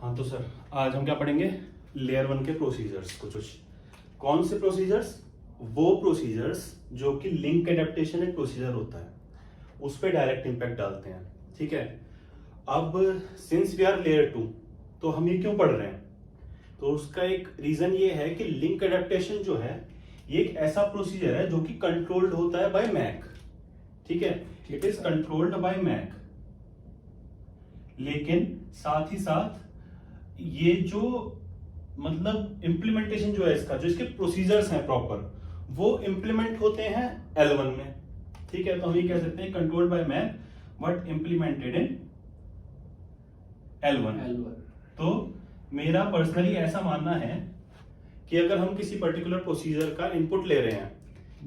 हाँ तो सर आज हम क्या पढ़ेंगे, लेयर वन के प्रोसीजर्स कुछ। कौन से प्रोसीजर्स? वो प्रोसीजर्स जो कि लिंक एडेप्टेशन एक प्रोसीजर होता है, उस पर डायरेक्ट इंपैक्ट डालते हैं। ठीक है, अब since we are layer two, तो हम ये क्यों पढ़ रहे हैं? तो उसका एक रीजन ये है कि लिंक एडेप्टेशन जो है ये एक ऐसा प्रोसीजर है जो कि कंट्रोल्ड होता है बाय मैक। ठीक है, it is controlled by MAC, लेकिन साथ ही साथ ये जो मतलब इम्प्लीमेंटेशन जो है इसका, जो इसके प्रोसीजर्स हैं प्रॉपर, वो इम्प्लीमेंट होते हैं L1 में। ठीक है, तो हम ये कह सकते हैं controlled by MAC but implemented in L1। तो मेरा पर्सनली ऐसा मानना है कि अगर हम किसी पर्टिकुलर प्रोसीजर का इनपुट ले रहे हैं,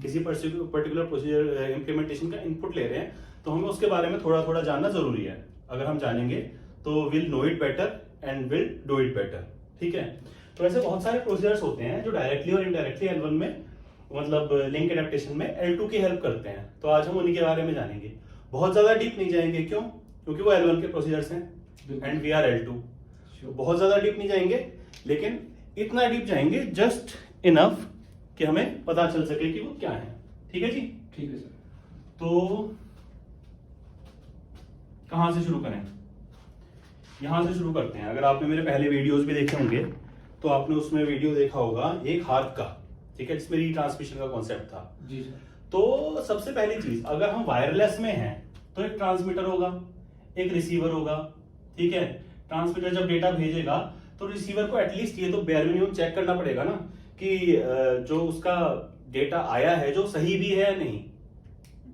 किसी पर्टिकुलर प्रोसीजर इम्प्लीमेंटेशन का इनपुट ले रहे हैं, तो हमें उसके बारे में थोड़ा थोड़ा जानना जरूरी है। अगर हम जानेंगे तो will know it better and will do it better. ठीक है, तो ऐसे बहुत सारे प्रोसीजर्स होते हैं जो डायरेक्टली और इनडायरेक्टली L1 में मतलब लिंक एडेप्टेशन में L2 की हेल्प करते हैं। तो आज हम उन्हीं के बारे में जानेंगे, बहुत ज्यादा डीप नहीं जाएंगे। क्यों? क्योंकि वो L1 के प्रोसीजर्स हैं एंड वी आर L2। बहुत ज्यादा डीप नहीं जाएंगे, लेकिन इतना डीप जाएंगे जस्ट इनफ कि हमें पता चल सके कि वो क्या है। ठीक है जी? ठीक है सर। तो कहां से शुरू करें? यहां से शुरू करते हैं। अगर आपने मेरे पहले वीडियोस भी देखे होंगे तो आपने उसमें वीडियो देखा होगा एक हार्प का। ठीक है, जिसमें रीट्रांसमिशन का कॉन्सेप्ट था। जी सर। तो सबसे पहली चीज, अगर हम वायरलेस में हैं तो एक ट्रांसमीटर होगा, एक रिसीवर होगा। ठीक है, ट्रांसमीटर जब डेटा भेजेगा तो रिसीवर को एटलीस्ट ये तो बेयर मिनिमम चेक करना पड़ेगा ना कि जो उसका डेटा आया है जो सही भी है या नहीं।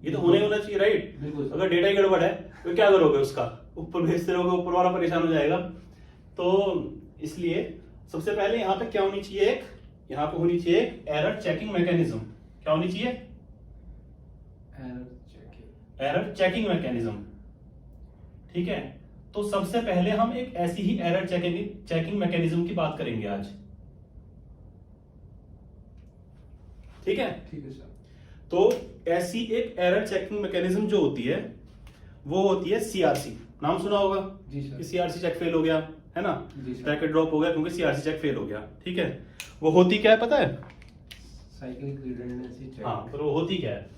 ये तो होना चाहिए, राइट? अगर डेटा ही गड़बड़ है तो क्या करोगे? उसका ऊपर भेजते रहोगे, ऊपर वाला परेशान हो जाएगा। तो इसलिए सबसे पहले यहाँ पे क्या होनी चाहिए, यहाँ पे होनी चाहिए एक एरर चेकिंग मैकेनिज्म। क्या होनी चाहिए? Error checking mechanism. ठीक है, तो सबसे पहले हम एक ऐसी ही एरर चेकिंग मैकेनिज्म की बात करेंगे आज। ठीक है? ठीक है सर। तो ऐसी एक एरर चेकिंग मैकेनिज्म जो होती है वो होती है CRC। नाम सुना होगा जी सर। कि CRC चेक फेल हो गया है ना, जी सर। पैकेट ड्रॉप हो गया क्योंकि CRC चेक फेल हो गया। ठीक है, वो होती क्या है पता है? Cyclic redundancy check. हाँ, पर वो होती क्या है?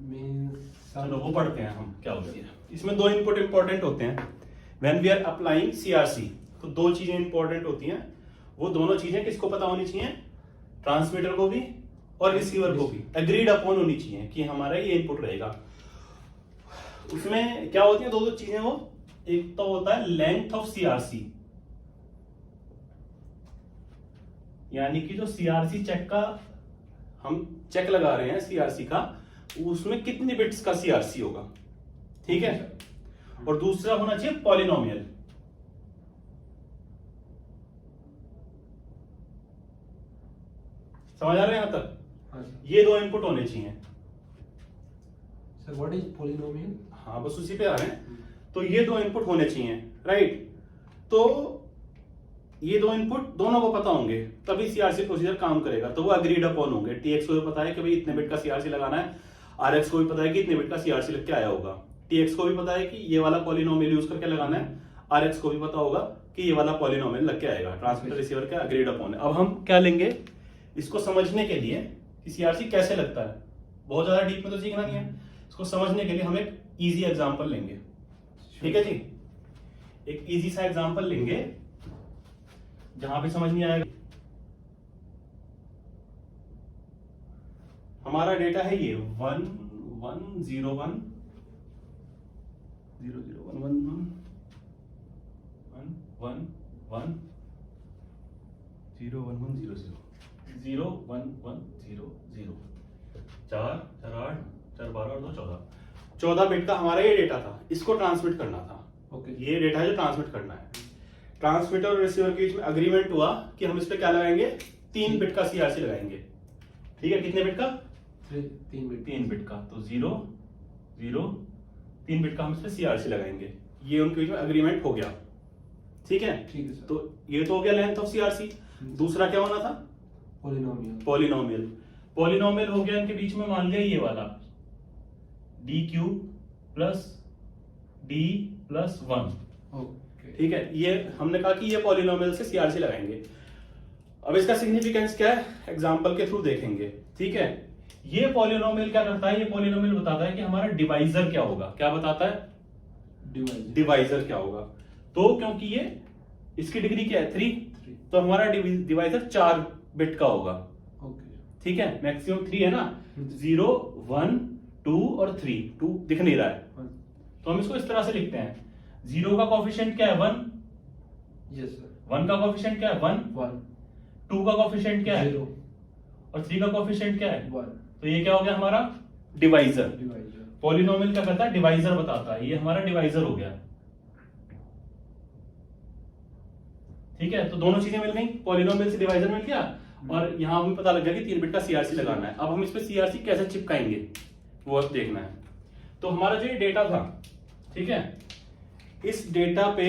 मींस चलो वो पढ़ते हैं हम क्या होती है। इसमें दो इनपुट इंपॉर्टेंट होते हैं when we are applying CRC। तो दो चीजें इंपॉर्टेंट होती हैं, वो दोनों चीजें किसको पता होनी चाहिए? ट्रांसमीटर को भी और रिसीवर को भी एग्रीड अपॉन होनी चाहिए कि हमारा ये इनपुट रहेगा। उसमें क्या होती है? दो चीजें। वो एक तो होता है लेंथ ऑफ CRC, यानी कि जो CRC चेक का हम चेक लगा रहे हैं CRC का, उसमें कितनी बिट्स का CRC होगा। ठीक है, और दूसरा होना चाहिए पॉलिनोमियल। समझ आ रहे हैं यहां तक? हाँ सर। ये दो इनपुट होने चाहिए। Sir what is polynomial? हाँ, बस उसी पे आ रहे हैं। तो ये दो इनपुट होने चाहिए, राइट? तो ये दो इनपुट दोनों को पता होंगे तभी CRC प्रोसीजर काम करेगा। तो वो अग्रीड अपॉन होंगे। TX को भी पता है कि भाई इतने बिट का CRC लगाना है, RX को भी पता है कि इतने बिट का CRC लग के आया होगा, TX को भी पता है कि ये वाला पॉलिनोमियल यूज करके लगाना है, RX को भी पता होगा कि ये वाला पॉलिनोमियल लग के आएगा। ट्रांसमीटर रिसीवर का अग्रीड अपॉन है। अब हम क्या लेंगे इसको समझने के लिए कि CRC कैसे लगता है। बहुत ज्यादा डीप में तो सीखना नहीं है, इसको समझने के लिए हम एक इजी एग्जांपल लेंगे। ठीक है जी? एक इजी सा एग्जांपल लेंगे जहां पे समझ नहीं आएगा। हमारा डेटा है ये 1 1 0 1 0 0 1 1 1 1 0 1 1 0 0 0 1 1 0 0 4 4 8 4 12 और 2 14 बिट का हमारा ये डेटा था। इसको ट्रांसमिट करना था। ओके। ये डेटा है जो ट्रांसमिट करना है। ट्रांसमीटर और रिसीवर के बीच में अग्रीमेंट हुआ कि हम इस पे क्या लगाएंगे? 3 बिट का CRC लगाएंगे। ठीक है, कितने बिट का? 3 बिट का। तो 0 0 3 बिट का हम इस पे CRC लगाएंगे। ये उनके बीच में अग्रीमेंट हो गया। ठीक है? ठीक है सर। तो ये तो हो गया लेंथ ऑफ CRC। दूसरा क्या होना था? पॉलिनोमियल। पॉलिनोमियल हो गया इनके बीच में, मान लिया ये वाला D³ + D + 1। ओके। ठीक है, ये हमने कहा कि ये पॉलिनोमियल से सीआरसी लगाएंगे। अब इसका सिग्निफिकेंस क्या है, एग्जांपल के थ्रू देखेंगे। ठीक है, ये पॉलिनोमियल क्या करता है, ये पॉलिनोमियल बताता है कि हमारा डिवाइजर क्या होगा। क्या बताता है, डिवाइजर क्या होगा। तो क्योंकि ये इसकी डिग्री क्या है 3, तो हमारा डिवाइजर 4 बिट का होगा। ठीक है, मैक्सिमम 3 है ना, 0 1 2 और 3, 2 दिख नहीं रहा है, तो हम इसको इस तरह से लिखते हैं। 0 का कोफिशिएंट क्या है 1, यस सर, 1 का कोफिशिएंट क्या है 1, 2 का कोफिशिएंट क्या है 0 और 3 का कोफिशिएंट क्या है 1। तो ये क्या हो गया हमारा डिवाइजर। पॉलिनोमियल क्या करता है, डिवाइजर बताता है, ये हमारा डिवाइजर हो गया। ठीक है, तो दोनों चीजें मिल गई, पॉलिनोमियल से डिवाइजर मिल गया और यहां हमें पता लग गया कि 3 बिट का सीआरसी लगाना है। अब हम इस पे सीआरसी कैसे चिपकाएंगे वो अब देखना है। तो हमारा जो ये डेटा था, ठीक है, इस डेटा पे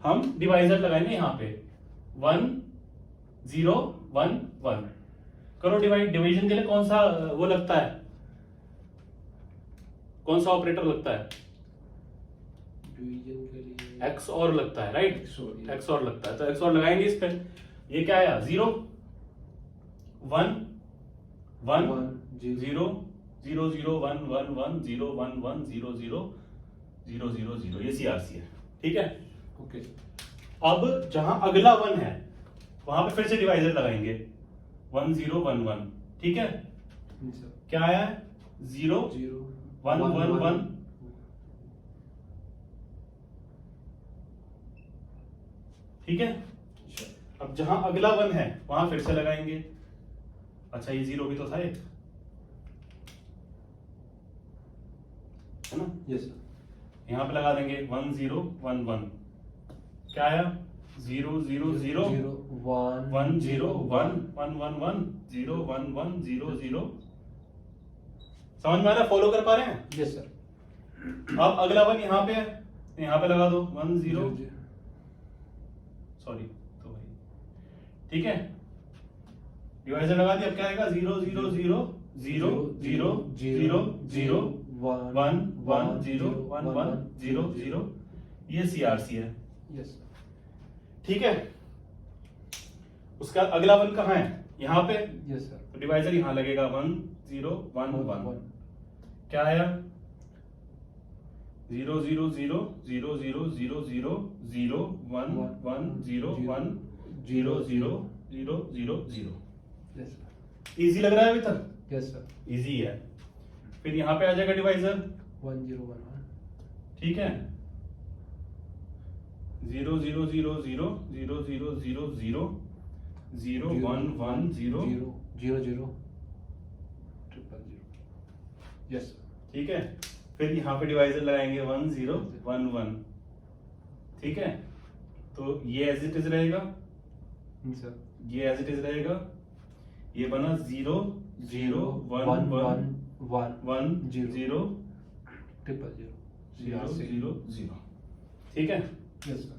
हम डिवाइजर लगाएंगे यहां पे 1 0 1 1। करो डिवाइड, डिवीजन के लिए कौन सा वो लगता है, कौन सा ऑपरेटर लगता है, डिवीजन के लिए एक्स और लगता है, राइट, XOR, एक्स और लगता है, तो एक्स और लगाएंगे इस पे। ये क्या आया 0 1 1 0 0 0 1 1 1 0 1 1 0 0 0 0 0, ये सीआरसी है। ठीक है, ओके। अब जहां अगला 1 है वहां पे फिर से डिवाइजर लगाएंगे 1 0 1 1। ठीक है, क्या आया है 0 1 1 1। ठीक है, अब जहां अगला 1 है वहां फिर से लगाएंगे। अच्छा, ये 0 भी तो था एक, है ना, यस सर, यहां पे लगा देंगे 1 0 1 1। क्या आया 0 0 0 1 0 1 1 1 1 0 1 1 0 0। समझ में आ रहा है, फॉलो कर पा रहे हैं। Yes sir. अब अगला 1 यहाँ पे है, यहाँ पे लगा दो 1 0, सॉरी तो भाई ठीक है, डिवाइजर लगा दिया। अब क्या आएगा 0 0 0 0 0 0 0 1 1 0 1 1 0 0, ये सीआरसी है। यस ठीक है, उसका अगला 1 कहाँ है, यहाँ पे, यस सर, तो डिवाइजर यहाँ लगेगा 1 0 1 1। क्या आया 0 0 0 0 0 0 0 0 1 1 0 1 0 0 0 0 0। यस सर, इजी लग रहा है अभी तक, यस सर, इजी है। फिर यहाँ पे आ जाएगा डिवाइजर 1 0 1 1। ठीक है, 0 0 0 0 0 0 0 0 0 1 1 0 0 0 0 यस सर, ठीक है, फिर यहाँ पे डिवाइजर लगाएंगे 1 0 1 1। ठीक है, तो ये एज इट इज रहेगा, सर, ये एज इट इज रहेगा, ये बना 0 0 1 1 1 0 0 0 0। ठीक है, यस सर,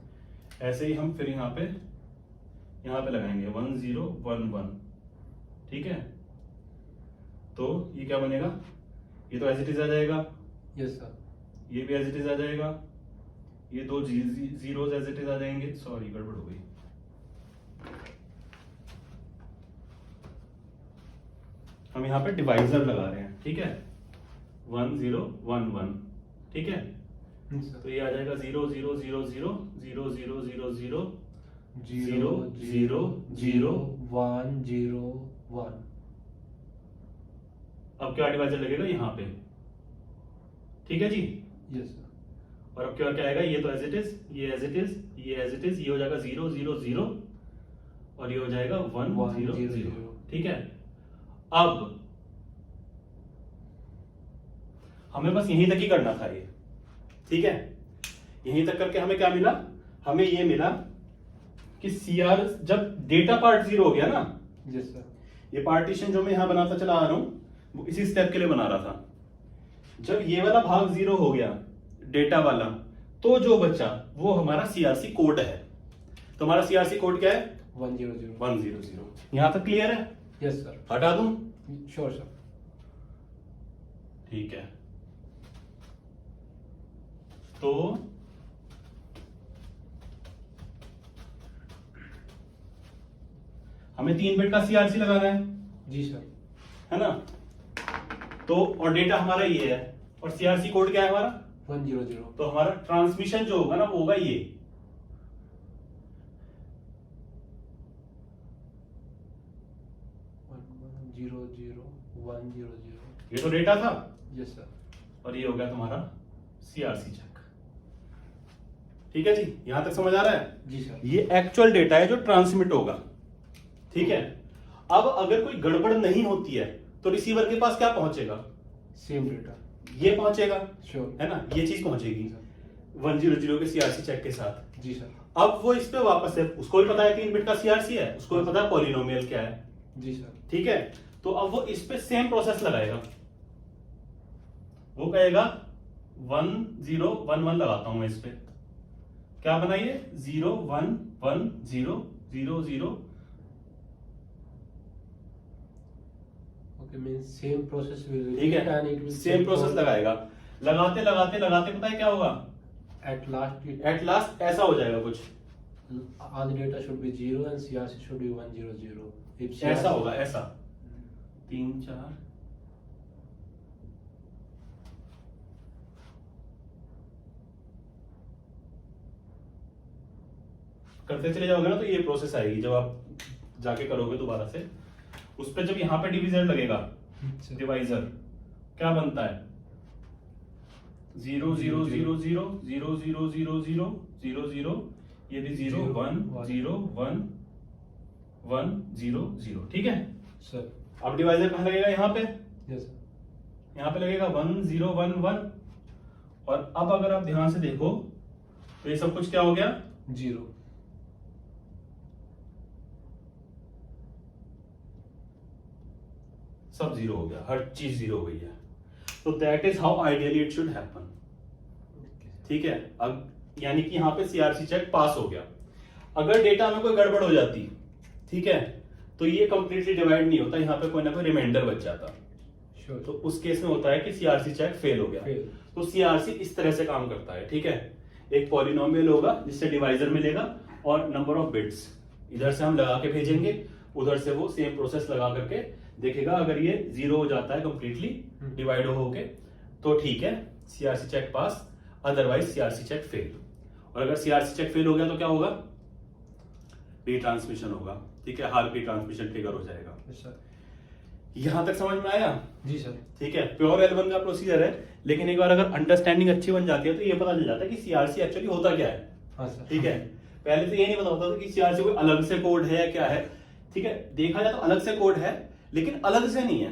ऐसे ही हम फिर यहाँ पे लगाएंगे 1 0 1 1। ठीक है, तो ये क्या बनेगा, ये तो एज इट इज आ जाएगा, यस सर, ये भी एज इट इज आ जाएगा, ये दो जीरोस एज इट इज आ जाएंगे। सॉरी गड़बड़ हो गई, हम यहाँ पे डिवाइजर लगा रहे हैं। ठीक है, 1 0 1 1। ठीक है, तो ये आ जाएगा 0 0 0 0 0 0 0 0 0 0 0 1 0 1। अब क्या डिवाइजर लगेगा यहाँ पे। ठीक है जी, यस सर, और अब क्या क्या आएगा, ये तो एज इट इज, ये एज इट इज, ये एज इट इज, ये हो जाएगा 0 0 0 और ये हो जाएगा 1 0 0। ठीक है, अब हमें बस यहीं तक ही करना था ये। ठीक है, यहीं तक करके हमें क्या मिला, हमें ये मिला कि सीआर जब डेटा पार्ट 0 हो गया ना, यस सर, ये पार्टीशन जो मैं यहां बनाता चला आ रहा हूं वो इसी स्टेप के लिए बना रहा था। जब ये वाला भाग 0 हो गया डेटा वाला, तो जो बचा वो हमारा सीआरसी कोड है। तो हमारा सीआरसी कोड क्या है 1 0 0 1 0 0। यहां तक क्लियर है, यस सर, हटा दूं, श्योर सर, ठीक है। तो हमें 3 बिट का सीआरसी लगाना है, जी सर। है ना। तो और डेटा हमारा ये है, और सीआरसी कोड क्या है हमारा 100। तो हमारा ट्रांसमिशन जो होगा ना वो होगा ये 100 ये तो डेटा था, यस सर। और ये हो गया तुम्हारा सीआरसी चेक। ठीक है जी, यहां तक समझ आ रहा है। जी सर। ये एक्चुअल डेटा है जो ट्रांसमिट होगा। ठीक है, अब अगर कोई गड़बड़ नहीं होती है तो रिसीवर के पास क्या पहुंचेगा, सेम डेटा। ये पहुंचेगा, श्योर। है ना, ये चीज पहुंचेगी 100 के सीआरसी चेक के साथ। जी सर। अब वो इस पे वापस है, उसको भी पता है 3 बिट का सीआरसी है, उसको भी पता है पॉलिनोमियल क्या है। जी सर। ठीक है, तो अब वो इस पे सेम प्रोसेस लगाएगा, वो कहेगा 1011 लगाता हूं मैं इस पे, क्या बनाइए 011000। Okay, means same process will ठीक है, सेम प्रोसेस लगाएगा, लगाते लगाते लगाते पता है क्या होगा, एट लास्ट ऐसा हो जाएगा कुछ, all the data should be 0 and CRC should be 100. If ऐसा होगा, ऐसा 3 4 करते चले जाओगे ना तो ये प्रोसेस आएगी, जब आप जाके करोगे दोबारा से उस पर, जब यहाँ पे डिवीजर लगेगा, डिवाइजर क्या बनता है 0 0 0 0 0 0 0 0 0 0, ये भी 0 1 0 1 1 0 0। ठीक है, सर। अब डिवाइजर कहाँ लगेगा, यहाँ पे, यस सर। यहाँ पे लगेगा 1 0 1 1। और अब अगर आप ध्यान से देखो तो ये सब कुछ क्या हो गया 0। सब 0 हो गया, हर चीज 0 हो गई है। तो that is how ideally it should happen. ठीक है, अब यानी कि यहाँ पे सीआरसी चेक पास हो गया। अगर डेटा में कोई गड़बड़ हो जाती, ठीक है, तो ये कंप्लीटली डिवाइड नहीं होता, यहाँ पे कोई ना कोई रिमाइंडर बच जाता। श्योर। तो उस केस में होता है कि सीआरसी चेक फेल हो गया। तो सीआरसी इस तरह से काम करता है। ठीक है, एक पॉलिनोमियल होगा जिससे डिवाइजर मिलेगा और नंबर ऑफ बिट्स इधर से हम लगा के भेजेंगे, उधर से वो सेम प्रोसेस लगा करके देखेगा, अगर ये 0 हो जाता है कंप्लीटली डिवाइड होके तो ठीक है CRC check pass, otherwise CRC check fail. और अगर सीआरसी चेक फेल हो गया तो क्या होगा, रीट्रांसमिशन होगा। ठीक है, हाल रीट्रांसमिशन ट्रिगर हो जाएगा। सर। यहां तक समझ में आया। जी सर। ठीक है, प्योर L1 का प्रोसीजर है, लेकिन एक बार अगर अंडरस्टैंडिंग अच्छी बन जाती है तो ये पता चल जाता है कि सीआरसी एक्चुअली होता क्या है। हाँ सर। ठीक है, पहले तो ये नहीं पता होता था कि सीआरसी कोई अलग से कोड है या क्या है। ठीक है, देखा जाए तो अलग से कोड है, लेकिन अलग से नहीं है,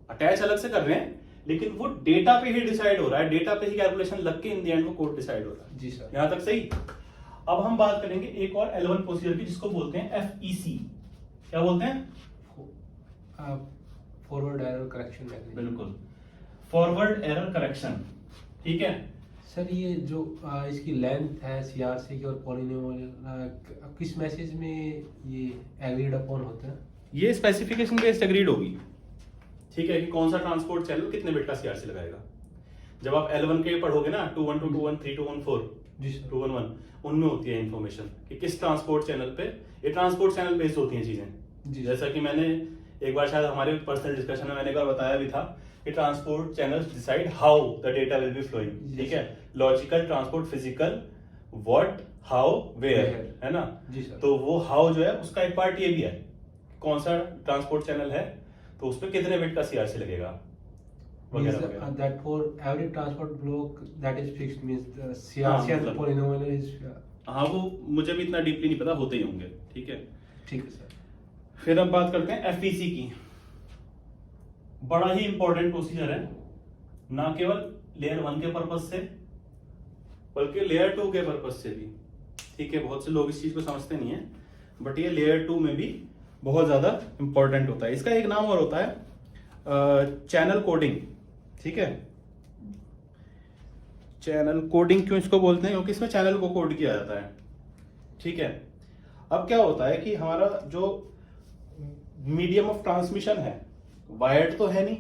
अटैच अलग से कर रहे हैं, लेकिन वो डेटा पे ही डिसाइड हो रहा है, डेटा पे ही कैलकुलेशन लग के इन द एंड वो कोड डिसाइड हो रहा है। जी सर। यहां तक सही। अब हम बात करेंगे एक और L1 प्रोसीजर की, जिसको बोलते हैं FEC। क्या बोलते हैं, फॉरवर्ड एरर करेक्शन मैकेनिज्म। बिल्कुल, फॉरवर्ड एरर करेक्शन। ठीक है सर, ये जो इसकी लेंथ है सीआरसी की और पॉलिनोमियल, किस मैसेज में ये एग्रीड अपॉन होते हैं? ये स्पेसिफिकेशन बेस्ड एग्रीड होगी। ठीक है, कि कौन सा ट्रांसपोर्ट चैनल कितने बिट का सीआरसी लगाएगा। जब आप L1 के पढ़ोगे ना 212 213 214 जी सर। 211, उनमें होती है इंफॉर्मेशन कि किस ट्रांसपोर्ट चैनल पे, ये ट्रांसपोर्ट चैनल बेस्ड होती हैं चीजें। जी। जैसा कि मैंने एक बार शायद हमारे पर्सनल डिस्कशन में मैंने एक बार बताया भी था कि transport channels decide how the data will be flowing. ठीक है, logical, transport, physical, what, how, where, है ना। जी सर। तो वो हाउ जो है उसका एक पार्ट ये भी है, कौन सा ट्रांसपोर्ट चैनल है तो उस पर कितने बिट का सीआरसी लगेगा वगैरह वगैरह। That for every transport block that is fixed means the CRC and the मतलब- polynomial is हाँ, वो मुझे भी इतना डीपली नहीं पता, होते ही होंगे। ठीक है, ठीक है सर। फिर अब बात करते हैं FEC की। बड़ा ही इंपॉर्टेंट प्रोसीजर है, ना केवल लेयर 1 के पर्पज से बल्कि लेयर 2 के पर्पज से भी। ठीक है, बहुत से लोग इस चीज को समझते नहीं है, बट ये लेयर 2 में भी बहुत ज्यादा इंपॉर्टेंट होता है। इसका एक नाम और होता है चैनल कोडिंग। ठीक है, चैनल कोडिंग क्यों इसको बोलते हैं, क्योंकि इसमें चैनल को कोड किया जाता है। ठीक है, अब क्या होता है कि हमारा जो मीडियम ऑफ ट्रांसमिशन है वायर्ड तो है नहीं।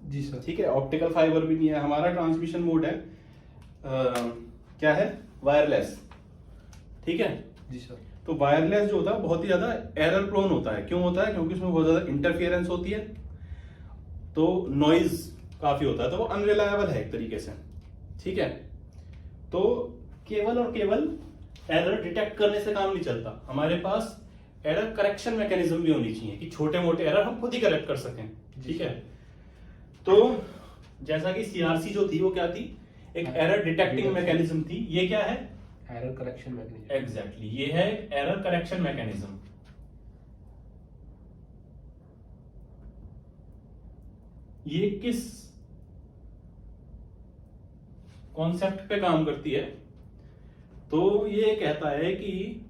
जी सर। ठीक है, ऑप्टिकल फाइबर भी नहीं है, हमारा ट्रांसमिशन मोड है क्या है, वायरलेस। ठीक है, जी सर। तो वायरलेस जो होता है बहुत ही ज्यादा एरर प्रोन होता है। क्यों होता है? क्योंकि उसमें बहुत ज्यादा इंटरफियरेंस होती है, तो नॉइज काफी होता है, तो वो अनरिलायबल है एक तरीके से। ठीक है, तो केवल और केवल एरर डिटेक्ट करने से काम नहीं चलता, हमारे पास एरर करेक्शन मैकेनिज्म भी होनी चाहिए कि छोटे मोटे एरर हम खुद ही करेक्ट कर सकें। ठीक है, तो जैसा कि सीआरसी जो थी वो क्या थी? एक एरर डिटेक्टिंग मैकेनिज्म थी। ये क्या है? Error correction mechanism. एग्जैक्टली, ये है एरर करेक्शन मैकेनिज्म। ये किस कॉन्सेप्ट पे काम करती है? तो ये कहता है कि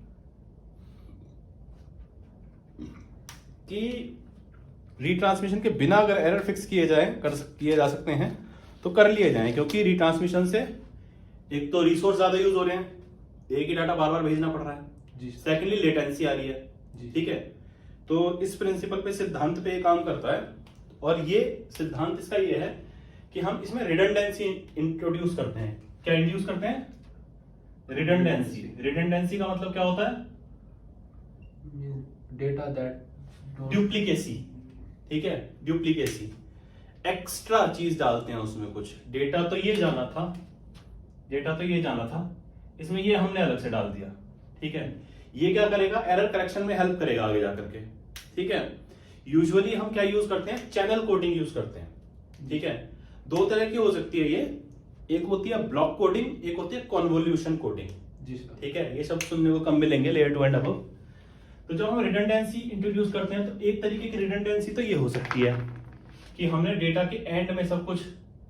रिट्रांसमिशन के बिना अगर एरर फिक्स किए जा सकते हैं तो कर लिए जाएं, क्योंकि रिट्रांसमिशन से एक तो रिसोर्स ज्यादा यूज हो रहे हैं, एक ही डाटा बार बार भेजना पड़ रहा है जी। सेकेंडली लेटेंसी आ रही है जी। ठीक है, तो इस प्रिंसिपल पे, सिद्धांत पे ये काम करता है। और ये सिद्धांत इसका ये है कि हम इसमें रिडंडेंसी इंट्रोड्यूस करते हैं। क्या इंट्रोड्यूस करते हैं? रिडंडेंसी। रिडंडेंसी का मतलब क्या होता है? Data that duplicacy. ठीक है, ड्यूप्लीकेसी, एक्स्ट्रा चीज डालते हैं उसमें कुछ। डेटा तो ये जाना था, इसमें ये हमने अलग से डाल दिया। ठीक है, ये क्या करेगा? एरर करेक्शन में हेल्प करेगा आगे जाकर के। ठीक है, यूजुअली हम क्या यूज करते हैं? चैनल कोडिंग यूज करते हैं। ठीक है, दो तरह की हो सकती है ये, एक होती है ब्लॉक कोडिंग, एक होती है कॉन्वोल्यूशन कोडिंग। जी सर। ठीक है, ये सब सुनने को कम मिलेंगे लेयर 2 एंड अबव। तो जब हम रिडंडेंसी इंट्रोड्यूस करते हैं तो एक तरीके की रिडंडेंसी तो ये हो सकती है कि हमने डेटा के एंड में सब कुछ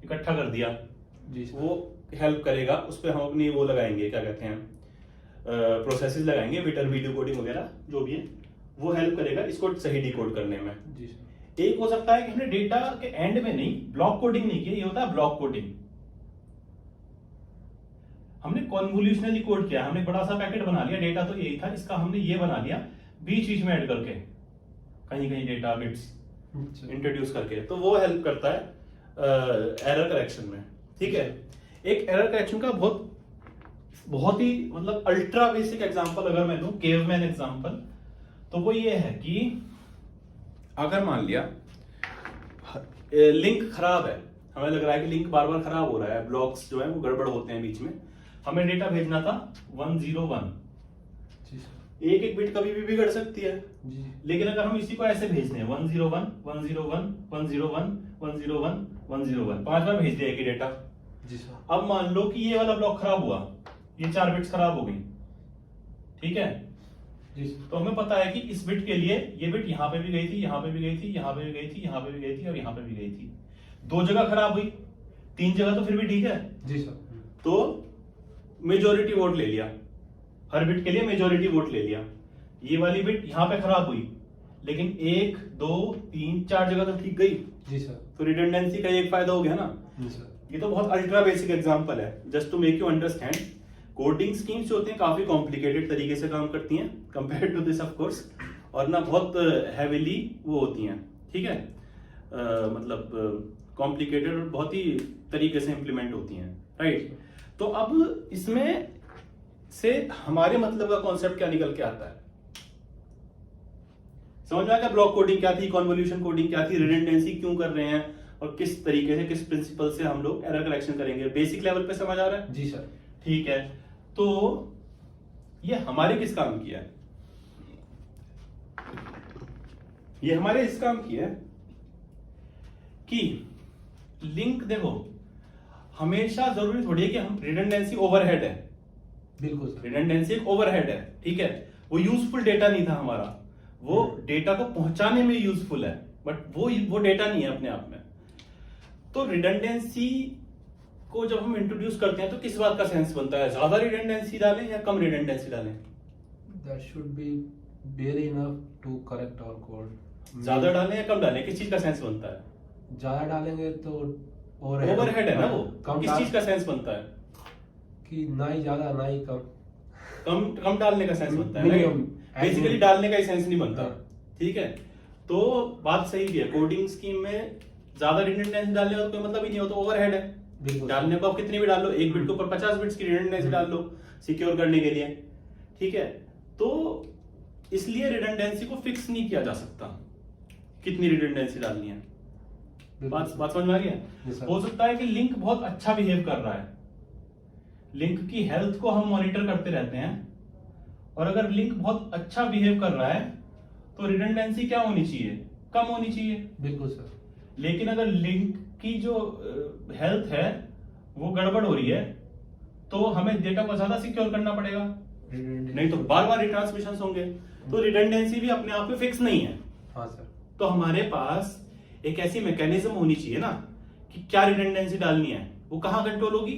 इकट्ठा कर दिया। जी सर। वो हेल्प करेगा, उस पर हम अपनी वो लगाएंगे, क्या कहते हैं, प्रोसेसेस लगाएंगे, बिटर वीडियो कोडिंग वगैरह जो भी है, वो हेल्प करेगा इसको सही डिकोड करने में। जी सर। एक हो सकता है कि हमने डेटा के एंड में नहीं, ब्लॉक कोडिंग नहीं की, ये होता है ब्लॉक कोडिंग। हमने कॉन्वोल्यूशनली कोड किया, हमने बड़ा सा पैकेट बना लिया, डेटा तो यही था, इसका हमने ये बना लिया बीच बीच में ऐड करके, कहीं कहीं डेटा बिट्स इंट्रोड्यूस करके, तो वो हेल्प करता है एरर करेक्शन में। ठीक है, एक एरर करेक्शन का बहुत ही मतलब अल्ट्रा बेसिक एग्जांपल अगर मैं दूं, केवमैन एग्जांपल, तो वो ये है कि अगर मान लिया लिंक खराब है, हमें लग रहा है कि लिंक बार बार खराब हो रहा है, ब्लॉक्स जो है वो गड़बड़ होते हैं बीच में, हमें डेटा भेजना था 101। एक एक बिट कभी भी बिगड़ सकती है जी। लेकिन अगर हम इसी को ऐसे भेजते हैं 101 101 101 101 101 5 बार भेज दिया एक ही डेटा। जी सर। अब मान लो कि ये वाला ब्लॉक खराब हुआ, ये 4 बिट्स खराब हो गई। ठीक है, जी सर। तो हमें पता है कि इस बिट के लिए ये बिट यहाँ पे भी गई थी, यहाँ पे भी गई थी, यहाँ पे भी गई थी, यहाँ पे भी गई थी और यहाँ पे भी गई थी। 2 जगह खराब हुई, 3 जगह तो फिर भी ठीक है। जी सर। तो मेजोरिटी वोट ले लिया, हर बिट के लिए मेजोरिटी वोट ले लिया। ये वाली बिट यहाँ पे खराब हुई लेकिन 1 2 3 4 जगह तो ठीक गई। जी सर। तो रिडंडेंसी का एक फायदा हो गया ना। जी सर। ये तो बहुत अल्ट्रा बेसिक एग्जांपल है, just to make you understand. Coding schemes जो होती हैं काफी कॉम्प्लिकेटेड तरीके से काम करती हैं compare to this of course, और ना बहुत हैवीली वो होती हैं। ठीक है, मतलब कॉम्प्लिकेटेड और बहुत ही तरीके से इंप्लीमेंट होती हैं, राइट। तो अब इसमें से हमारे मतलब का कॉन्सेप्ट क्या निकल के आता है? समझ में आया? ब्लॉक कोडिंग क्या थी, कॉन्वोल्यूशन कोडिंग क्या थी, रिडंडेंसी क्यों कर रहे हैं, और किस तरीके से, किस प्रिंसिपल से हम लोग एरर करेक्शन करेंगे। बेसिक लेवल पे समझ आ रहा है? जी सर। ठीक है, तो ये हमारे किस काम की है? ये हमारे इस काम की है कि लिंक, देखो हमेशा जरूरी थोड़ी है कि हम, रिडंडेंसी ओवरहेड है, बिल्कुल सर। रिडंडेंसी एक ओवरहेड है। ठीक है, वो यूजफुल डेटा नहीं था हमारा, वो डेटा को पहुंचाने में यूजफुल है, बट वो डेटा नहीं है अपने आप में। तो रिडंडेंसी को जब हम इंट्रोड्यूस करते हैं तो किस बात का सेंस बनता है? ज्यादा रिडंडेंसी डालें या कम रिडंडेंसी डालें? That should be bare enough to correct our code. ज्यादा डालें या कम डालें, किस चीज का सेंस बनता है? ज्यादा डालेंगे तो ओवरहेड है ना वो, कम किस चीज का सेंस बनता है? कि ना ही ज्यादा ना ही कम। कम डालने का सेंस बनता है, Minimum. बेसिकली डालने का ही सेंस नहीं बनता। हाँ। ठीक है, तो बात सही भी है, कोडिंग स्कीम में ज्यादा रिडंडेंसी डालने का कोई मतलब ही नहीं होता, ओवरहेड है। बिल्कुल। डालने को आप कितनी भी डाल लो, एक बिट के ऊपर 50 बिट्स की रिडंडेंसी डाल लो सिक्योर करने के लिए। ठीक है, तो इसलिए रिडंडेंसी को फिक्स नहीं किया जा सकता, कितनी रिडंडेंसी डालनी है। बात समझ में आ रही है। हो सकता है कि लिंक बहुत अच्छा बिहेव कर रहा है, लिंक की हेल्थ को हम मॉनिटर करते रहते हैं, और अगर लिंक बहुत अच्छा बिहेव कर रहा है तो रिडंडेंसी क्या होनी चाहिए, कम होनी चाहिए। बिल्कुल सर। लेकिन अगर लिंक की जो हेल्थ है वो गड़बड़ हो रही है तो हमें डेटा को ज्यादा सिक्योर करना पड़ेगा, नहीं तो बार बार रिट्रांसमिशन होंगे। तो रिडंडेंसी भी अपने आप में फिक्स नहीं है। हाँ सर। तो हमारे पास एक ऐसी मैकेनिज्म होनी चाहिए ना कि क्या रिडंडेंसी डालनी है, वो कहां कंट्रोल होगी,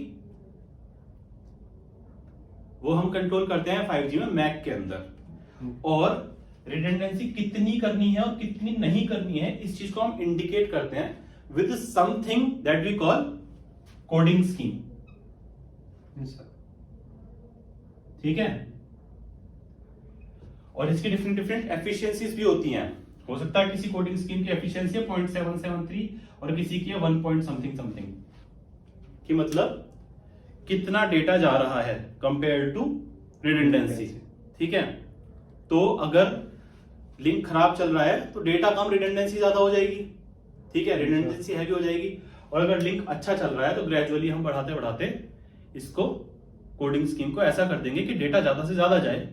वो हम कंट्रोल करते हैं 5G में मैक के अंदर। और रिडंडेंसी कितनी करनी है और कितनी नहीं करनी है, इस चीज को हम इंडिकेट करते हैं with something that we call coding scheme. ठीक है। और इसकी डिफरेंट डिफरेंट एफिशिएंसीज भी होती हैं। हो सकता है किसी कोडिंग स्कीम की एफिशिएंसी 0.773 और किसी की 1 पॉइंट समथिंग समथिंग, कि मतलब कितना डेटा जा रहा है कंपेयर टू रिडंडेंसी। ठीक है। तो अगर लिंक खराब चल रहा है तो डेटा कम, रिडंडेंसी ज्यादा हो जाएगी। ठीक है, रिडंडेंसी हैवी हो जाएगी। और अगर लिंक अच्छा चल रहा है तो ग्रेजुअली हम बढ़ाते बढ़ाते इसको कोडिंग स्कीम को ऐसा कर देंगे कि डेटा ज्यादा से ज्यादा जाए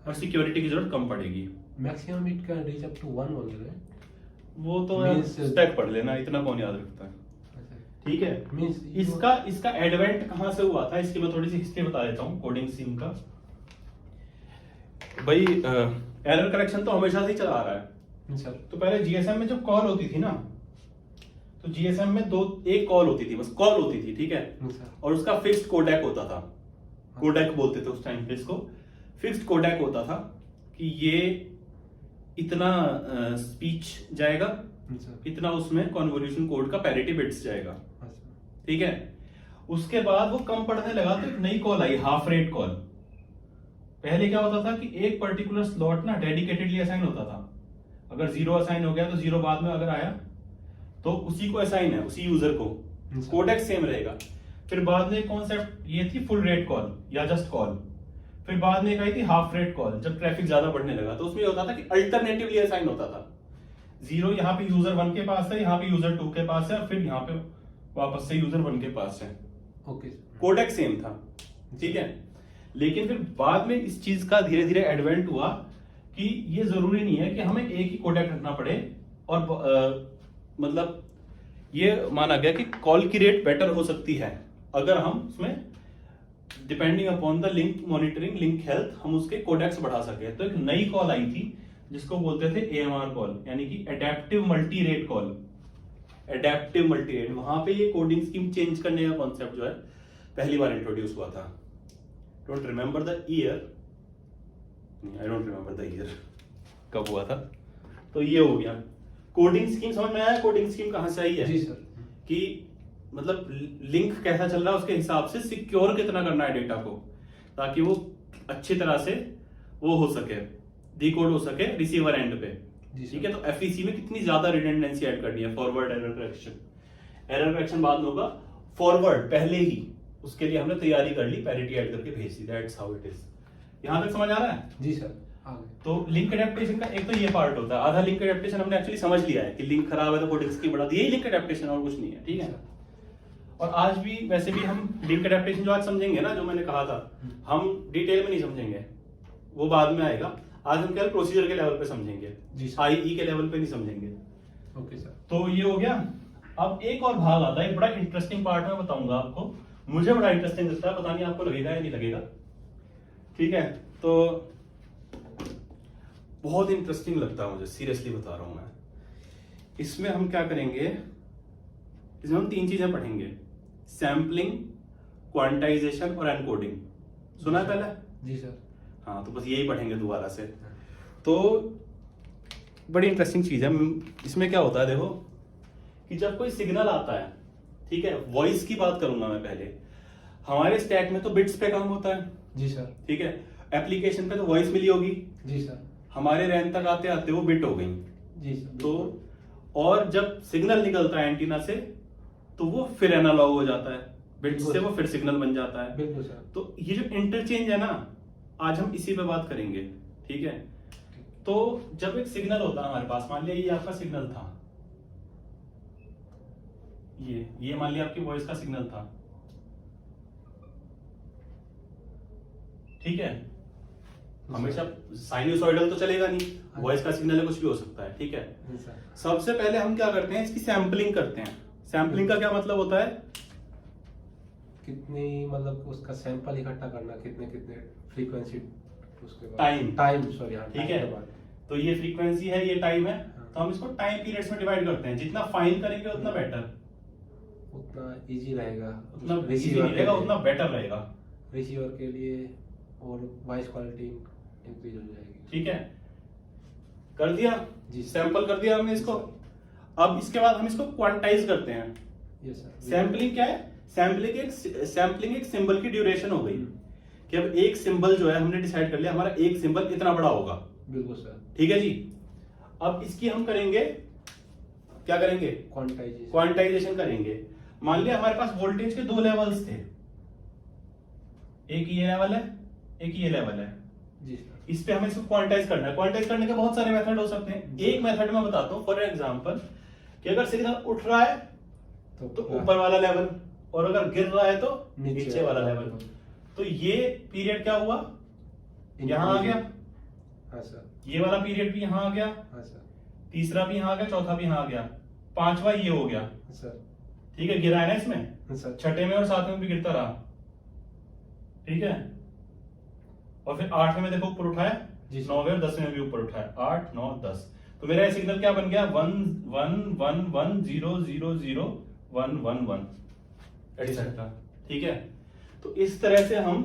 और सिक्योरिटी की जरूरत कम पड़ेगी। Maximum it can reach up to 1 वगैरह, वो तो स्टैक पढ़ लेना, इतना कौन याद रखता है। ठीक है। मींस इसका एडवेंट कहां से हुआ था, इसकी मैं थोड़ी सी हिस्ट्री बता देता हूं कोडिंग स्कीम का। भाई एरर करेक्शन तो हमेशा से ही चला आ रहा है सर। तो पहले जीएसएम में जब कॉल होती थी ना, तो जीएसएम में एक कॉल होती थी, बस कॉल होती थी। ठीक है। और उसका फिक्स्ड कोडेक होता था, कोडेक बोलते थे उस टाइम पे इसको। फिक्स्ड कोडेक होता था कि ये इतना स्पीच जाएगा, इतना उसमें कन्वोल्यूशन कोड का पैरिटी बिट्स जाएगा। ठीक है। उसके बाद वो कम पढ़ने लगा तो एक नई कॉल आई, हाफ रेट कॉल। पहले क्या होता था कि एक पर्टिकुलर स्लॉट ना डेडिकेटेडली असाइन होता था। अगर 0 असाइन हो गया तो 0 बाद में अगर आया तो उसी को असाइन है, उसी यूजर को, कोडेक सेम रहेगा। फिर बाद में कॉन्सेप्ट ये थी फुल रेट कॉल या जस्ट कॉल। फिर बाद में एक आई थी हाफ रेट कॉल, जब ट्रैफिक ज्यादा बढ़ने लगा तो उसमें होता था कि अल्टरनेटिवली असाइन होता था। 0 यहाँ पे यूजर 1 के पास है, यहाँ पे यूजर 2 के पास है, और फिर यहाँ पे वापस से यूजर 1 के पास है। ओके। कोडेक सेम था। ठीक है। लेकिन फिर बाद में इस चीज का धीरे धीरे एडवेंट हुआ कि ये जरूरी नहीं है कि हमें एक ही कोडेक रखना पड़े, और मतलब ये माना गया कि कॉल की रेट बेटर हो सकती है अगर हम उसमें depending upon the link monitoring, link health, हम उसके कोडेक्स बढ़ा सके। तो एक नई कॉल आई थी जिसको बोलते थे AMR कॉल, यानी कि adaptive multi rate call. Adaptive multi rate, वहां पे ये कोडिंग स्कीम चेंज करने का कॉन्सेप्ट जो है पहली बार इंट्रोड्यूस हुआ था। Don't remember the year, I don't remember the year कब हुआ था। तो ये हो गया कोडिंग स्कीम। समझ में आया कोडिंग स्कीम कहां से आई है? जी सर। कि मतलब लिंक कैसा चल रहा है उसके हिसाब से सिक्योर कितना करना है डेटा को, ताकि वो अच्छी तरह से वो हो सके, डिकोड हो सके रिसीवर एंड पे। ठीक है। तो FEC में कितनी ज्यादा रिडंडेंसी ऐड करनी है, forward error correction. Error correction बाद में होगा, फॉरवर्ड पहले ही उसके लिए हमने तैयारी कर ली, पैरिटी ऐड करके भेज दी। That's how it is. यहां तक समझ आ रहा है? जी सर। तो लिंक एडेप्टेशन का एक तो ये पार्ट होता है, आधा लिंक एडेप्टेशन हमने एक्चुअली समझ लिया है कि लिंक खराब है तो कोडिंग स्कीम बढ़ा दी, यही लिंक एडेप्टेशन और कुछ नहीं है। ठीक है। और आज भी वैसे भी हम लिंक एडेप्टेशन जो आज समझेंगे ना, जो मैंने कहा था, हम डिटेल में नहीं समझेंगे, वो बाद में आएगा। आज हम केवल प्रोसीजर के लेवल पे समझेंगे, IE के लेवल पे नहीं समझेंगे। Okay sir. तो ये हो गया। अब एक और भाग आता है, एक बड़ा इंटरेस्टिंग पार्ट मैं बताऊंगा आपको, मुझे बड़ा इंटरेस्टिंग लगता है, पता नहीं आपको लगेगा या नहीं लगेगा। ठीक है। तो बहुत इंटरेस्टिंग लगता है मुझे, सीरियसली बता रहा हूं मैं। इसमें हम क्या करेंगे, इसमें हम 3 चीजें पढ़ेंगे, सैम्पलिंग, क्वांटाइजेशन और एनकोडिंग। सुना है पहले? जी सर। हाँ, तो बस यही पढ़ेंगे दोबारा से। तो बड़ी इंटरेस्टिंग चीज है। इसमें क्या होता है देखो, कि जब कोई सिग्नल आता है, ठीक है, वॉइस की बात करूंगा मैं पहले, हमारे स्टैक में तो बिट्स पे काम होता है। जी सर। ठीक है। एप्लीकेशन पे तो वॉइस मिली होगी। जी सर। हमारे रैन तक आते आते वो बिट हो गई। जी सर। तो और जब सिग्नल निकलता है एंटीना से तो वो फिर एनालॉग हो जाता है, बिट से वो फिर सिग्नल बन जाता है। बिल्कुल सर। तो ये जो इंटरचेंज है ना, आज हम इसी पे बात करेंगे। ठीक है। तो जब एक सिग्नल होता है हमारे पास, मान लिया ये आपका सिग्नल था, ये मान लिया आपकी वॉइस का सिग्नल था, ठीक है। हमेशा साइनोसॉइडल तो चलेगा नहीं, वॉइस का सिग्नल है, कुछ भी हो सकता है, ठीक है। सबसे पहले हम क्या करते हैं, इसकी सैंपलिंग करते हैं। सैंपलिंग का क्या मतलब होता है, कितनी मतलब उसका सैंपल इकट्ठा करना, कितने कितने फ्रीक्वेंसी, उसके बाद टाइम सॉरी, ठीक है। तो ये फ्रीक्वेंसी है, ये टाइम है, तो हम इसको टाइम पीरियड्स में डिवाइड करते हैं। जितना फाइन करेंगे उतना बेटर, उतना इजी रहेगा, उतना इजी नहीं रहेगा, उतना बेटर रहेगा रिसीवर के लिए, और वॉइस क्वालिटी इंक्रीज हो जाएगी। ठीक है, कर दिया जी, सैंपल कर दिया हमने इसको। अब इसके बाद हम इसको क्वांटाइज करते हैं। Yes sir. सैंपलिंग क्या है, सैंपलिंग एक सिंबल की ड्यूरेशन हो गई कि अब एक सिंबल जो है हमने डिसाइड कर लिया हमारा एक सिंबल इतना बड़ा होगा। बिल्कुल सर। ठीक है जी। अब इसकी हम करेंगे, क्या करेंगे, क्वांटाइजेशन करेंगे। मान लिया हमारे पास वोल्टेज के दो लेवल्स थे, एक ये लेवल है, एक ये लेवल है जी सर। इस पे हमें इसको क्वांटाइज करना है। क्वांटाइज करने के बहुत सारे मेथड हो सकते हैं। एक मेथड मैं बताता हूं, फॉर एग्जांपल कि अगर सिग्नल उठ रहा है तो ऊपर वाला लेवल, और अगर गिर रहा है तो नीचे वाला लेवल। तो ये पीरियड क्या हुआ, यहां आ गया, हाँ सर। ये वाला पीरियड भी यहां आ गया, हाँ सर। तीसरा भी यहां आ गया, चौथा भी यहां आ गया, पांचवा ये हो गया सर। ठीक है, गिरा है ना इसमें, सर। छठे में और सातवें में भी गिरता रहा, ठीक है। और फिर आठवें में देखो ऊपर उठाया, नौवें और 10वें में भी ऊपर उठाया, 8 9 10। तो मेरा ये सिग्नल क्या बन गया, 1 1 1 1 0 0 0 1 1 1 एटसेट्रा। ठीक है, तो इस तरह से हम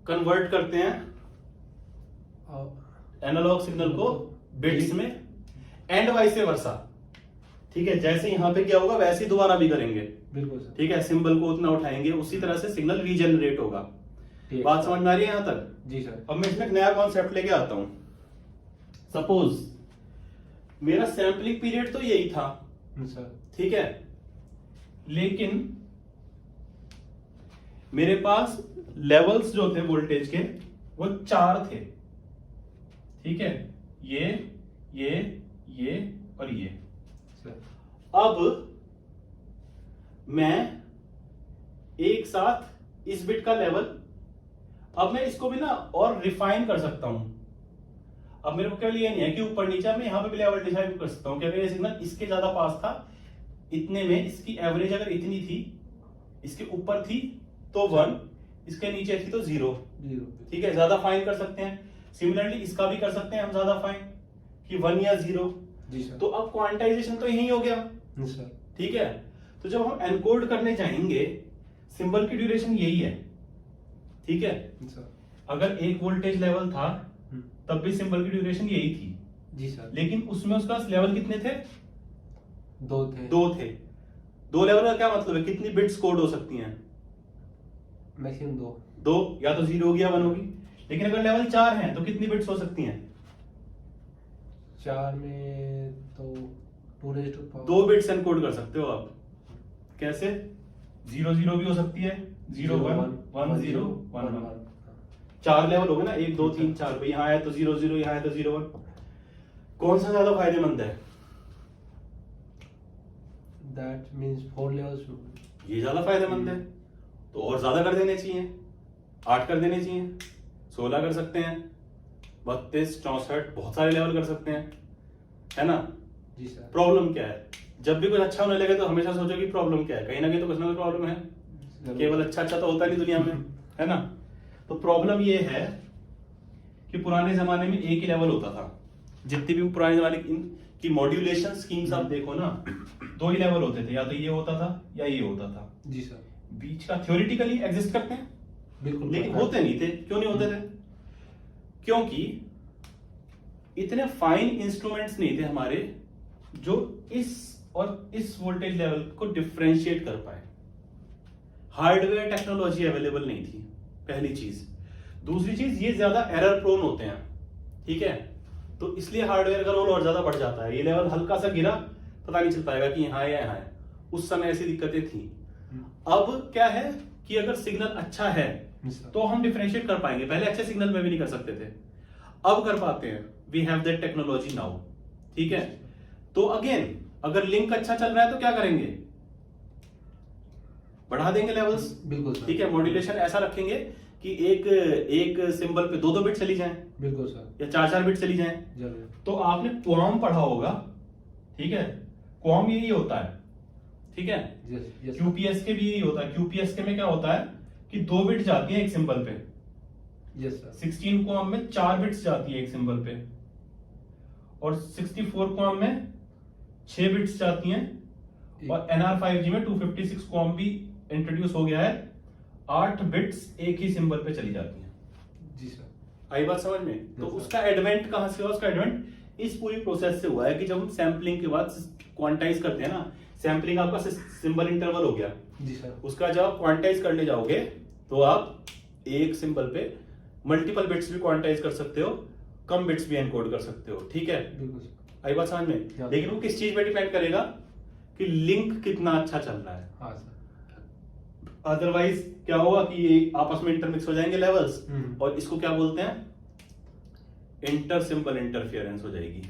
कन्वर्ट करते हैं एनालॉग सिग्नल को बिट्स में, एंड वाइस वर्सा। ठीक है, जैसे यहां पे क्या होगा वैसे ही दोबारा भी करेंगे। बिल्कुल सर। ठीक है, सिंबल को उतना उठाएंगे, उसी तरह से सिग्नल रीजनरेट होगा। बात समझ में आ रही है यहां तक? जी सर। अब मैं इसमें एक नया कॉन्सेप्ट लेके आता हूं। सपोज मेरा सैंपलिंग पीरियड तो यही था सर, ठीक है, लेकिन मेरे पास लेवल्स जो थे वोल्टेज के वो 4 थे। ठीक है, ये और ये सर। अब मैं एक साथ इस बिट का लेवल, अब मैं इसको भी ना और रिफाइन कर सकता हूं। अब मेरे को केवल ये नहीं है कि ऊपर नीचे, मैं यहां पे भी लेवल डिसाइड कर सकता हूं कि अगर ये सिग्नल इसके ज्यादा पास था, इतने में इसकी एवरेज अगर इतनी थी, इसके ऊपर थी तो 1, इसके नीचे थी तो 0। ठीक है, ज्यादा फाइन कर सकते हैं। सिमिलरली इसका भी कर सकते हैं हम ज्यादा फाइन कि 1 या 0। जी सर। तो अब क्वांटाइजेशन तो यही हो गया सर। ठीक है। तो जब हम एनकोड करने जाएंगे, सिंबल की ड्यूरेशन यही है। ठीक है सर। अगर एक वोल्टेज लेवल था तब भी सिंबल की ड्यूरेशन यही थी। जी सर। लेकिन उसमें उसका लेवल कितने थे, 2 थे। 2 थे। 2 लेवल का क्या मतलब है, कितनी बिट्स कोड हो सकती हैं, मैक्सिमम 2, या तो 0 होगी या 1 होगी। लेकिन अगर लेवल 4 है तो कितनी बिट्स हो सकती हैं, 4 में तो 2 2 बिट्स एनकोड कर सकते हो आप। कैसे, 0 0 भी हो सकती है, 0 1 1 0 1 1। 4 लेवल हो गए ना, 1 2 3 4। भाई यहाँ है तो 0 0, यहाँ है तो 0 1। कौन सा ज्यादा फायदेमंद है, दैट मींस 4 लेवल्स। ये ज्यादा फायदेमंद है। तो और ज्यादा कर देने चाहिए, 8 कर देने चाहिए, 16 कर सकते हैं, 32 64 बहुत सारे लेवल कर सकते हैं, है ना। जी सर। प्रॉब्लम क्या है, जब भी कुछ अच्छा होने लगे तो हमेशा सोचो कि प्रॉब्लम क्या है, कहीं ना कहीं तो कुछ ना कुछ प्रॉब्लम है। केवल अच्छा तो होता नहीं दुनिया में, है ना। तो प्रॉब्लम ये है कि पुराने जमाने में एक ही लेवल होता था। जितनी भी पुराने जमाने की मॉड्यूलेशन स्कीम्स आप देखो ना, 2 ही लेवल होते थे, या तो ये होता था या ये होता था। जी सर। बीच का थ्योरेटिकली एग्जिस्ट करते हैं बिल्कुल, लेकिन होते नहीं थे। क्यों नहीं होते थे, क्योंकि इतने फाइन इंस्ट्रूमेंट्स नहीं थे हमारे जो इस और इस वोल्टेज लेवल को डिफरेंशिएट कर पाए। हार्डवेयर टेक्नोलॉजी अवेलेबल नहीं थी, पहली चीज। दूसरी चीज, ये ज्यादा एरर प्रोन होते हैं। ठीक है, तो इसलिए हार्डवेयर का रोल और ज्यादा बढ़ जाता है। ये लेवल हल्का सा गिरा, पता नहीं चल पाएगा कि यहाँ है या यहाँ है। उस समय ऐसी दिक्कतें थी। अब क्या है कि अगर सिग्नल अच्छा है तो हम डिफरेंशिएट कर पाएंगे। पहले अच्छे सिग्नल में भी नहीं कर सकते थे। अब कर पाते हैं, we have that technology now, ठीक है। तो अगेन अगर लिंक अच्छा चल रहा है तो क्या करेंगे, बढ़ा देंगे लेवल्स, बिल्कुल सर। ठीक है। मॉड्यूलेशन ऐसा रखेंगे कि एक सिंबल पे 2-2 बिट चली जाएं, बिल्कुल सर, या 4-4 बिट चली जाएं। जरूर। तो आपने क्वाम पढ़ा होगा, ठीक है, क्वाम यही होता है, ठीक है। यस क्यूपीएस के भी यही होता है। क्यूपीएस के में क्या होता है कि 2 बिट जाती है एक सिंबल पे, यस सर। 16 क्वाम में 4 बिट्स जाती है एक सिंबल पे, और 64 क्वाम में 6 बिट्स जाती हैं, और NR5G में 256 क्वाम भी इंट्रोड्यूस हो गया है, 8 बिट्स एक ही सिंबल पे चली जाती हैं। जी सर। आई बात समझ में? तो Yes, sir. उसका एडवेंट कहां से हुआ? उसका एडवेंट इस पूरी प्रोसेस से हुआ है कि जब हम सैंपलिंग के बाद क्वांटाइज करते हैं ना, सैंपलिंग आपका सिंबल इंटरवल हो गया, जी सर। उसका जब आप क्वांटाइज करने जाओगे तो आप एक सिंबल पे मल्टीपल बिट्स भी क्वांटाइज कर सकते हो, कम बिट्स भी एनकोड कर सकते हो, ठीक है। बिल्कुल सर। आई बात समझ में? Yeah. लेकिन वो किस चीज पे डिपेंड करेगा कि लिंक कितना अच्छा चल रहा है। हाँ सर। अदरवाइज क्या होगा कि ये आपस में इंटरमिक्स हो जाएंगे लेवल्स, हम्म। और इसको क्या बोलते हैं, इंटर सिंबल इंटरफेरेंस हो जाएगी।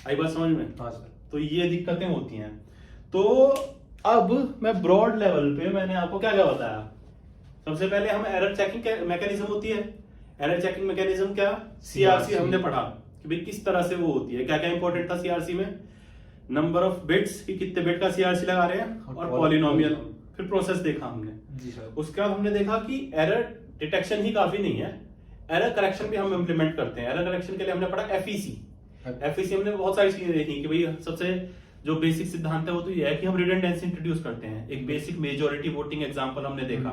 आई बात समझ में? हाँ सर। तो ये दिक्कतें होती हैं। तो अब मैं ब्रॉड लेवल पे मैंने आपको क्या क्या बताया। सबसे पहले हम एरर चेकिंग मैकेनिज्म होती है, एरर चेकिंग मैकेनिज्म क्या, सीआरसी हमने पढ़ा कि भाई किस तरह से वो होती है। क्या क्या इंपॉर्टेंट था सीआरसी में, नंबर ऑफ बिट्स कि कितने बिट का सीआरसी लगा रहे हैं, और पॉलिनोमियल। फिर प्रोसेस देखा हमने। जी सर। उसके बाद हमने देखा कि एरर डिटेक्शन ही काफी नहीं है, एरर करेक्शन भी हम इंप्लीमेंट करते हैं। एरर करेक्शन के लिए हमने पढ़ा एफईसी। एफईसी हमने बहुत सारी चीजें देखी कि भाई सबसे जो बेसिक सिद्धांत है वो तो ये है कि हम रिडंडेंसी इंट्रोड्यूस करते हैं। एक बेसिक मेजॉरिटी वोटिंग एग्जांपल हमने देखा,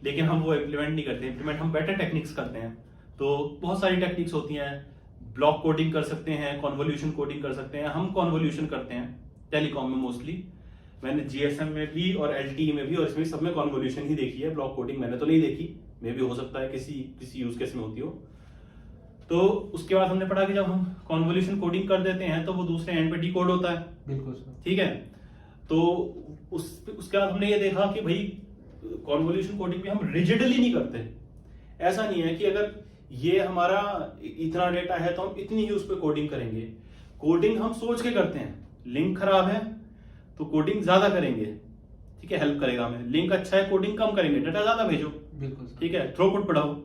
लेकिन हम वो इम्प्लीमेंट नहीं करते। इम्प्लीमेंट हम बेटर टेक्निक्स करते हैं। तो बहुत सारी टेक्निक्स होती हैं, ब्लॉक कोडिंग कर सकते हैं, कॉन्वोल्यूशन कोडिंग कर सकते हैं। हम कॉन्वोल्यूशन करते हैं टेलीकॉम में मोस्टली। मैंने जीएसएम में भी और एलटीई में भी और इसमें सब में कॉन्वोल्यूशन ही देखी है, ब्लॉक कोडिंग मैंने तो नहीं देखी, मे भी हो सकता है किसी यूज केस में होती हो। तो उसके बाद हमने पढ़ा कि जब हम कॉन्वोल्यूशन कोडिंग कर देते हैं तो वो दूसरे एंड पे डिकोड होता है, बिल्कुल सर। ठीक है। तो उसके बाद हमने ये देखा कि भाई कॉन्वोल्यूशन कोडिंग भी हम रिजिडली नहीं करते। ऐसा नहीं है कि अगर ये हमारा इतना डेटा है तो हम इतनी ही उस पर कोडिंग करेंगे। कोडिंग हम सोच के करते हैं, लिंक खराब है तो कोडिंग ज्यादा करेंगे, ठीक है, हेल्प करेगा हमें। लिंक अच्छा है, कोडिंग कम करेंगे, डाटा ज्यादा भेजो, बिल्कुल सर। ठीक है, थ्रूपुट बढ़ाओ।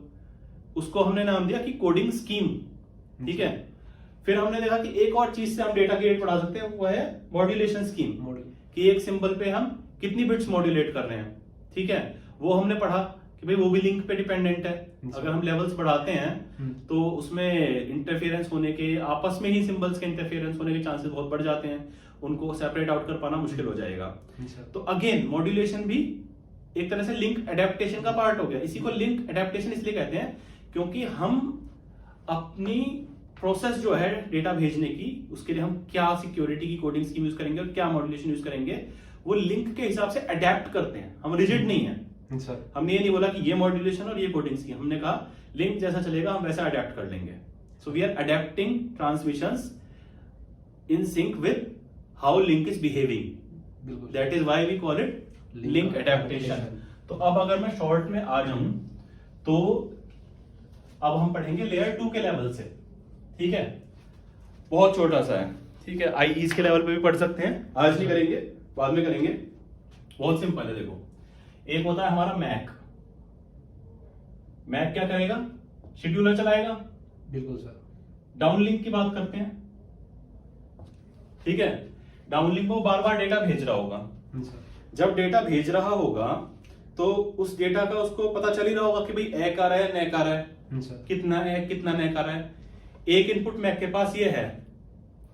उसको हमने नाम दिया कि कोडिंग स्कीम, ठीक है। फिर हमने देखा कि एक और चीज से हम डेटा की रेट बढ़ा सकते हैं, वो है मॉड्यूलेशन स्कीम, कि एक सिंबल पे हम कितनी बिट्स मॉड्यूलेट कर रहे हैं, ठीक है। वो हमने पढ़ा कि भाई वो भी लिंक पे डिपेंडेंट है। अगर हम लेवल्स बढ़ाते हैं तो उसमें इंटरफेरेंस होने के, आपस में ही सिंबल्स के इंटरफेरेंस होने के चांसेस बहुत बढ़ जाते हैं, उनको सेपरेट आउट कर पाना मुश्किल हो जाएगा। तो अगेन मॉड्यूलेशन भी एक तरह से लिंक एडेप्टेशन का पार्ट हो गया। इसी को लिंक एडेप्टेशन इसलिए कहते हैं क्योंकि हम अपनी प्रोसेस जो है डेटा भेजने की, उसके लिए हम क्या सिक्योरिटी की कोडिंग स्कीम यूज करेंगे और क्या मॉड्यूलेशन यूज करेंगे, वो लिंक के हिसाब से अडेप्ट करते हैं। हम रिजिड नहीं है। हमने ये नहीं बोला कि ये मॉड्यूलेशन और ये कोडिंग स्कीम, हमने कहा लिंक जैसा चलेगा हम वैसा अडेप्ट कर लेंगे। So we are adapting transmissions in sync with how link is behaving, that is why we call it link adaptation. तो अब अगर मैं शॉर्ट में आ जाऊं तो अब हम पढ़ेंगे लेयर 2 के लेवल से, ठीक है। बहुत छोटा सा है, ठीक है। आईईज के लेवल पे भी पढ़ सकते हैं, आज नहीं करेंगे, बाद में करेंगे। बहुत सिंपल है, देखो एक होता है हमारा मैक। मैक क्या करेगा, शेड्यूलर चलाएगा, बिल्कुल सर। डाउनलिंक की बात करते हैं, ठीक है। डाउनलिंक को बार बार डेटा भेज रहा होगा। जब डेटा भेज रहा होगा तो उस डेटा का उसको पता चल ही रहा होगा कि भाई एक आ रहा है, नैक आ रहा है, कितना एक कितना नैक आ रहा है। एक इनपुट मैक के पास ये है,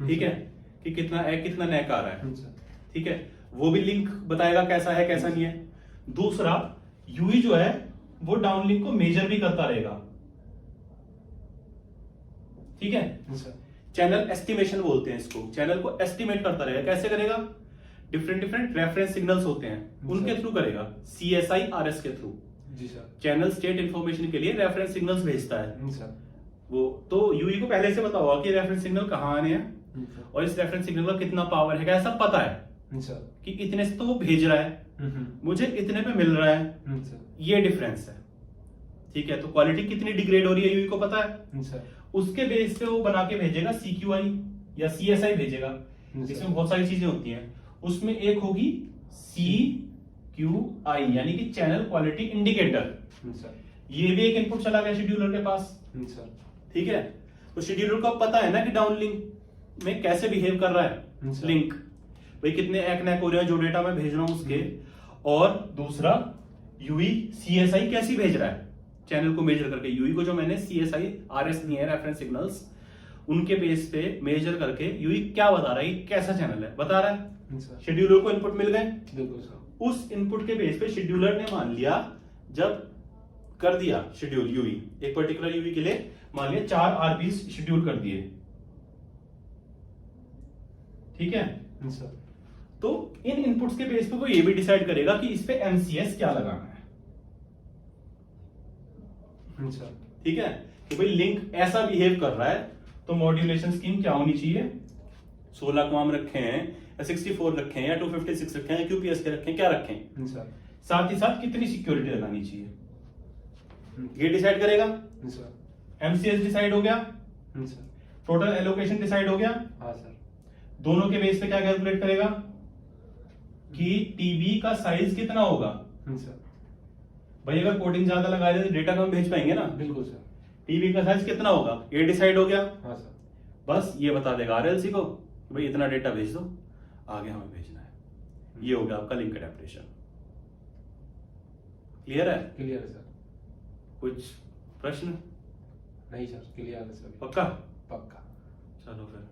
ठीक है, कि कितना एक कितना नैक आ रहा है, ठीक है। वो भी लिंक बताएगा कैसा है कैसा नहीं है। दूसरा यूई जो है वो डाउनलिंक को मेजर भी करता रहेगा, ठीक है। चैनल एस्टिमेशन बोलते हैं इसको, चैनल को एस्टिमेट करता रहेगा। कैसे करेगा, डिफरेंट रेफरेंस सिग्नल्स होते हैं उनके थ्रू करेगा, CSI RS के थ्रू। जी सर। चैनल स्टेट इंफॉर्मेशन के लिए रेफरेंस सिग्नल्स भेजता है वो। तो यूई को पहले से पता होगा कि रेफरेंस सिग्नल कहाँ आने हैं और इस रेफरेंस सिग्नल का कितना पावर है, कैसा पता है कि इतने से तो वो भेज रहा है, मुझे इतने पे मिल रहा है, ये डिफरेंस है, ठीक है, तो क्वालिटी कितनी डिग्रेड हो रही है यूई को पता है। सर। उसके बेस पे वो बना के भेजेगा CQI या CSI भेजेगा। सर। इसमें बहुत सारी चीजें होती हैं, उसमें एक होगी CQI यानी कि चैनल क्वालिटी इंडिकेटर। सर। ये भी एक इनपुट चला गया शेड्यूलर के पास। सर। ठीक है, तो शेड्यूलर को पता है ना कि डाउन लिंक में कैसे बिहेव कर रहा है लिंक, भाई कितने एकनैक हो रहे हैं जो डेटा मैं भेज रहा हूं उसके, और दूसरा यूई CSI कैसी भेज रहा है चैनल को मेजर करके। यूई को जो मैंने CSI RS दिए हैं रेफरेंस सिग्नल्स, उनके बेस पे मेजर करके यूई क्या बता रहा है, ये कैसा चैनल है बता रहा है। शेड्यूलर को इनपुट मिल गए, बिल्कुल सर। उस इनपुट के बेस पे शेड्यूलर ने मान लिया, जब कर दिया शेड्यूल यूई एक पर्टिकुलर यूई के लिए, मान लिया 4 RPs शेड्यूल कर दिए, ठीक है सर। तो इन इनपुट्स के बेस पे वो ये भी डिसाइड करेगा कि इस पे MCS क्या लगाना है। सर। ठीक है, कि भाई लिंक ऐसा बिहेव कर रहा है तो मॉड्यूलेशन स्कीम क्या होनी चाहिए, 16 कॉम रखे हैं या 64 रखे हैं या 256 रखे हैं, QPS के रखे हैं, क्या रखें सर। साथ ही साथ कितनी सिक्योरिटी लगानी चाहिए, ये डिसाइड करेगा। सर। MCS डिसाइड हो गया, सर। टोटल एलोकेशन डिसाइड हो गया। हाँ सर। दोनों के बेस पे क्या कैलकुलेट करेगा कि TB का साइज कितना होगा। सर। भाई अगर कोडिंग ज्यादा लगा दे तो डेटा कम भेज पाएंगे ना, बिल्कुल सर। TB का साइज कितना होगा ये डिसाइड हो गया। हाँ सर। बस ये बता देगा RLC को कि भाई इतना डेटा भेज दो, आगे हमें भेजना है। ये हो गया आपका लिंक अडेप्टेशन। क्लियर है? क्लियर है सर। कुछ प्रश्न? नहीं सर, क्लियर है सर। पक्का? पक्का। चलो फिर।